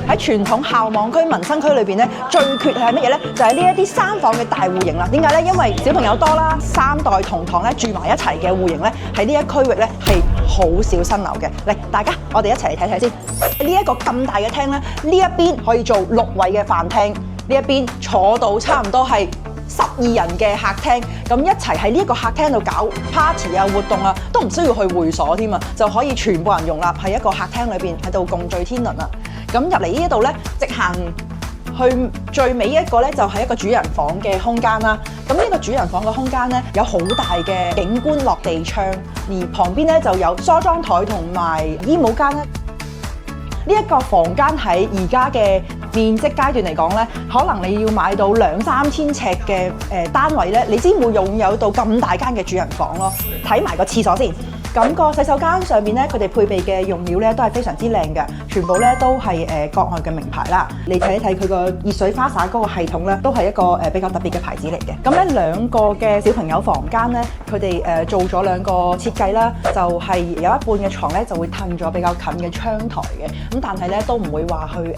喺傳統校網區、民生區裏邊咧，最缺係乜嘢咧？就係呢一啲三房嘅大戶型啦。點解咧？因為小朋友多啦，3代同堂咧住埋一齊嘅戶型咧，喺呢一區域咧係好少新樓嘅。嚟，大家我哋一齊嚟睇睇先。呢一個咁大嘅廳咧，呢一邊可以做6位嘅飯廳，呢一邊坐到差唔多係12人嘅客廳，咁一齊喺呢一個客廳度搞 party 啊、活動啊，都唔需要去會所添啊，就可以全部人容納喺一個客廳裏邊喺度共聚天倫啦。咁入嚟呢一度咧，直行去最尾一個咧就係一個主人房嘅空間啦。咁呢個主人房嘅空間咧有好大嘅景觀落地窗，而旁邊咧就有梳妝台同埋衣帽間咧。呢一個房間喺而家嘅面積階段嚟講咧，可能你要買到2-3千尺嘅單位咧，你先會擁有到咁大間嘅主人房咯。睇埋個廁所先。咁個洗手間上面咧，佢哋配備嘅用料咧都係非常之靚嘅，全部咧都係國外嘅名牌啦。你睇一睇佢個熱水花灑嗰個系統咧，都係一個比較特別嘅牌子嚟嘅。咁咧2個嘅小朋友房間咧，佢哋做咗2個設計啦，就係有一半嘅床咧就會褪咗比較近嘅窗台嘅，咁但係咧都唔會話去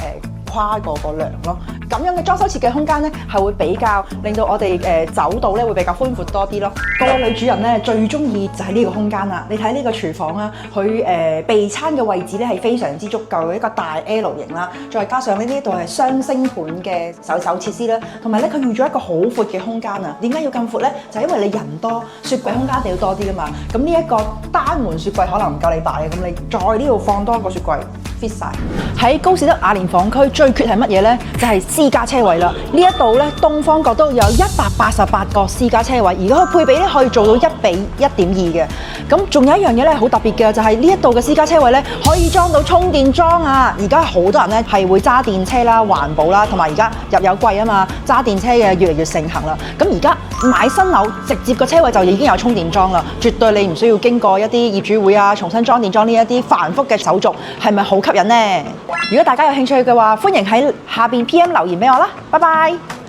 跨過個梁咯。咁樣嘅裝修設計空間咧，係會比較令到我哋走道咧會比較寬闊多啲咯。各位女主人咧最中意就係呢個空間啦。你睇呢個廚房啊，佢備餐嘅位置咧係非常之足夠嘅一個大 L 型啦，再加上呢度係雙星盤嘅手設施啦，同埋咧佢預咗一個好闊嘅空間啊。點解要咁闊咧？就係因為你人多，雪櫃空間一定要多啲噶嘛。咁呢一個單門雪櫃可能唔夠你擺嘅，咁你再呢度放多一個雪櫃。fit 晒喺高士德雅廉房區最缺係乜嘢呢？就係私家車位啦。呢一度咧，東方角都有188個私家車位，而家佢配比咧可以做到1:1.2嘅。咁仲有一樣嘢咧好特別嘅，就係呢一度嘅私家車位咧可以裝到充電樁啊！而家好多人咧係會揸電車啦、環保啦，同埋而家入油貴啊嘛，揸電車嘅越嚟越盛行啦。咁而家買新樓直接個車位就已經有充電樁啦，絕對你唔需要經過一啲業主會啊、重新裝電樁呢一啲繁複嘅手續，係咪好吸引呢？如果大家有興趣嘅話，歡迎喺下邊 PM 留言俾我啦，拜拜。